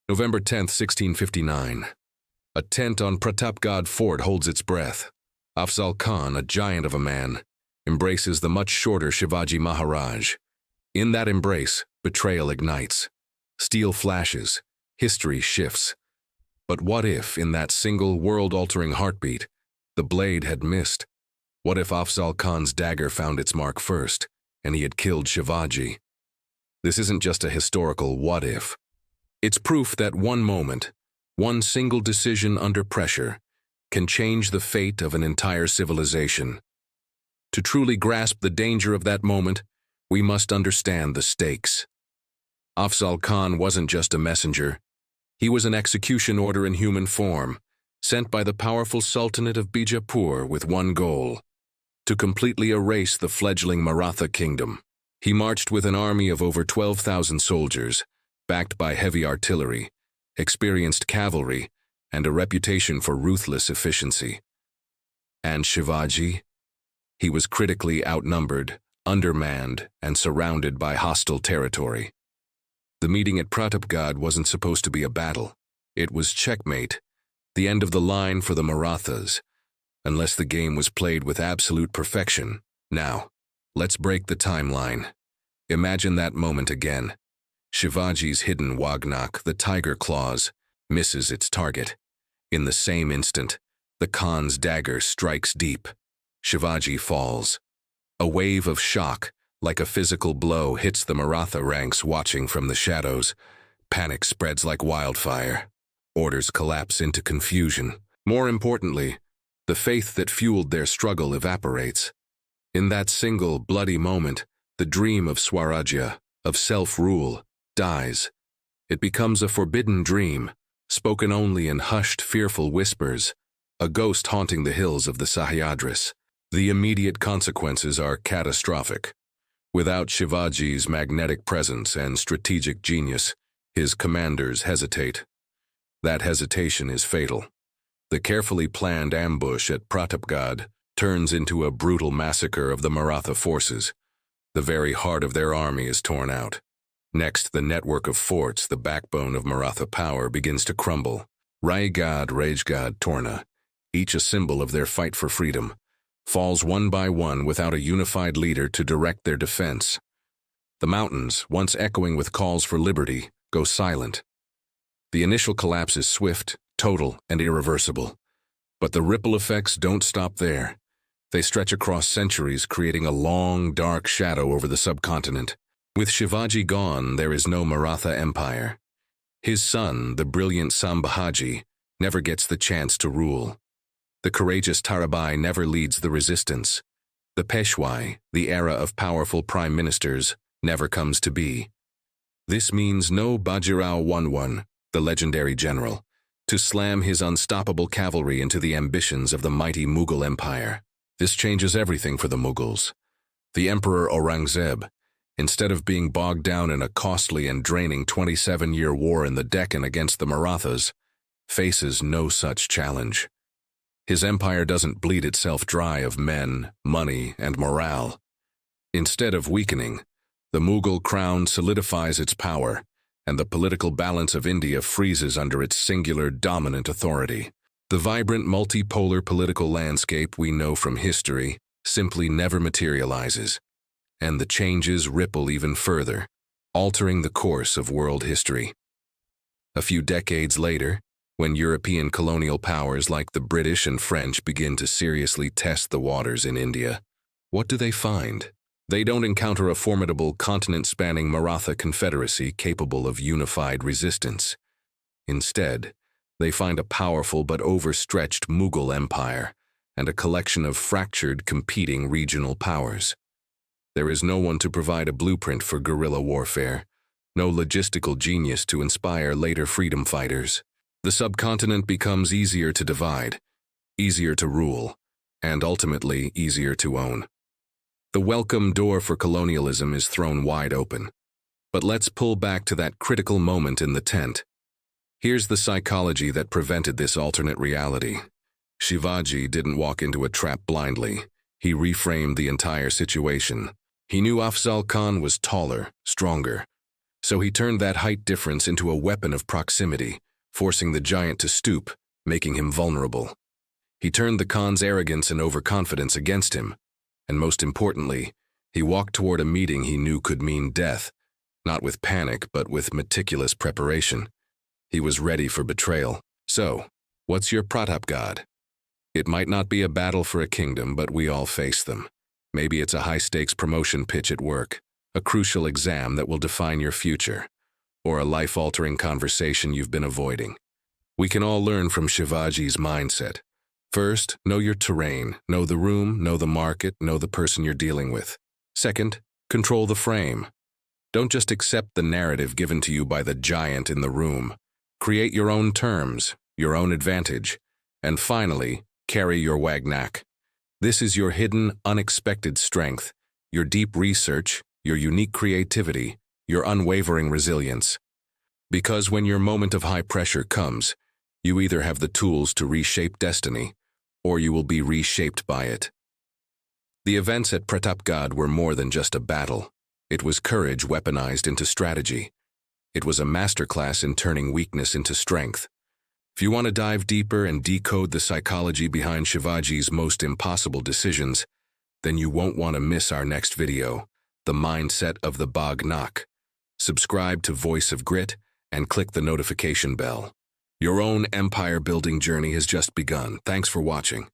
November 10th, 1659. A tent on Pratapgad fort holds its breath. Afzal Khan, a giant of a man, embraces the much shorter Shivaji Maharaj. In that embrace, betrayal ignites. Steel flashes. History shifts. But what if, in that single world-altering heartbeat, the blade had missed? What if Afzal Khan's dagger found its mark first, and he had killed Shivaji? This isn't just a historical what if. It's proof that one moment, one single decision under pressure, can change the fate of an entire civilization. To truly grasp the danger of that moment, we must understand the stakes. Afzal Khan wasn't just a messenger. He was an execution order in human form, sent by the powerful Sultanate of Bijapur with one goal: to completely erase the fledgling Maratha kingdom. He marched with an army of over 12,000 soldiers, backed by heavy artillery, experienced cavalry, and a reputation for ruthless efficiency. And Shivaji? He was critically outnumbered, undermanned, and surrounded by hostile territory. The meeting at Pratapgad wasn't supposed to be a battle. It was checkmate, the end of the line for the Marathas, unless the game was played with absolute perfection. Now, let's break the timeline. Imagine that moment again. Shivaji's hidden wagnak, the tiger claws, misses its target. In the same instant, the Khan's dagger strikes deep. Shivaji falls. A wave of shock, like a physical blow, hits the Maratha ranks watching from the shadows. Panic spreads like wildfire. Orders collapse into confusion. More importantly, the faith that fueled their struggle evaporates. In that single, bloody moment, the dream of Swarajya, of self-rule, dies. It becomes a forbidden dream, spoken only in hushed, fearful whispers, a ghost haunting the hills of the Sahyadris. The immediate consequences are catastrophic. Without Shivaji's magnetic presence and strategic genius, his commanders hesitate. That hesitation is fatal. The carefully planned ambush at Pratapgad turns into a brutal massacre of the Maratha forces. The very heart of their army is torn out. Next, the network of forts, the backbone of Maratha power, begins to crumble. Raigad, Rajgad, Torna, each a symbol of their fight for freedom, falls one by one without a unified leader to direct their defense. The mountains, once echoing with calls for liberty, go silent. The initial collapse is swift, total, and irreversible. But the ripple effects don't stop there. They stretch across centuries, creating a long, dark shadow over the subcontinent. With Shivaji gone, there is no Maratha Empire. His son, the brilliant Sambhaji, never gets the chance to rule. The courageous Tarabai never leads the resistance. The Peshwai, the era of powerful prime ministers, never comes to be. This means no Bajirao I, the legendary general, to slam his unstoppable cavalry into the ambitions of the mighty Mughal Empire. This changes everything for the Mughals. The Emperor Aurangzeb, instead of being bogged down in a costly and draining 27-year war in the Deccan against the Marathas, faces no such challenge. His empire doesn't bleed itself dry of men, money, and morale. Instead of weakening, the Mughal crown solidifies its power, and the political balance of India freezes under its singular dominant authority. The vibrant multipolar political landscape we know from history simply never materializes, and the changes ripple even further, altering the course of world history. A few decades later, when European colonial powers like the British and French begin to seriously test the waters in India, what do they find? They don't encounter a formidable continent-spanning Maratha confederacy capable of unified resistance. Instead, they find a powerful but overstretched Mughal empire and a collection of fractured, competing regional powers. There is no one to provide a blueprint for guerrilla warfare, no logistical genius to inspire later freedom fighters. The subcontinent becomes easier to divide, easier to rule, and ultimately easier to own. The welcome door for colonialism is thrown wide open. But let's pull back to that critical moment in the tent. Here's the psychology that prevented this alternate reality. Shivaji didn't walk into a trap blindly. He reframed the entire situation. He knew Afzal Khan was taller, stronger, So he turned that height difference into a weapon of proximity, forcing the giant to stoop, making him vulnerable. He turned the Khan's arrogance and overconfidence against him, and most importantly, he walked toward a meeting he knew could mean death, not with panic but with meticulous preparation. He was ready for betrayal. So, what's your Pratapgad? It might not be a battle for a kingdom, but we all face them. Maybe it's a high-stakes promotion pitch at work, a crucial exam that will define your future, or a life-altering conversation you've been avoiding. We can all learn from Shivaji's mindset. First, know your terrain, know the room, know the market, know the person you're dealing with. Second, control the frame. Don't just accept the narrative given to you by the giant in the room. Create your own terms, your own advantage. And finally, carry your wagnak. This is your hidden, unexpected strength, your deep research, your unique creativity, your unwavering resilience. Because when your moment of high pressure comes, you either have the tools to reshape destiny, or you will be reshaped by it. The events at Pratapgad were more than just a battle. It was courage weaponized into strategy. It was a masterclass in turning weakness into strength. If you want to dive deeper and decode the psychology behind Shivaji's most impossible decisions, then you won't want to miss our next video, The Mindset of the Bagnak. Subscribe to Voice of Grit and click the notification bell. Your own empire-building journey has just begun. Thanks for watching.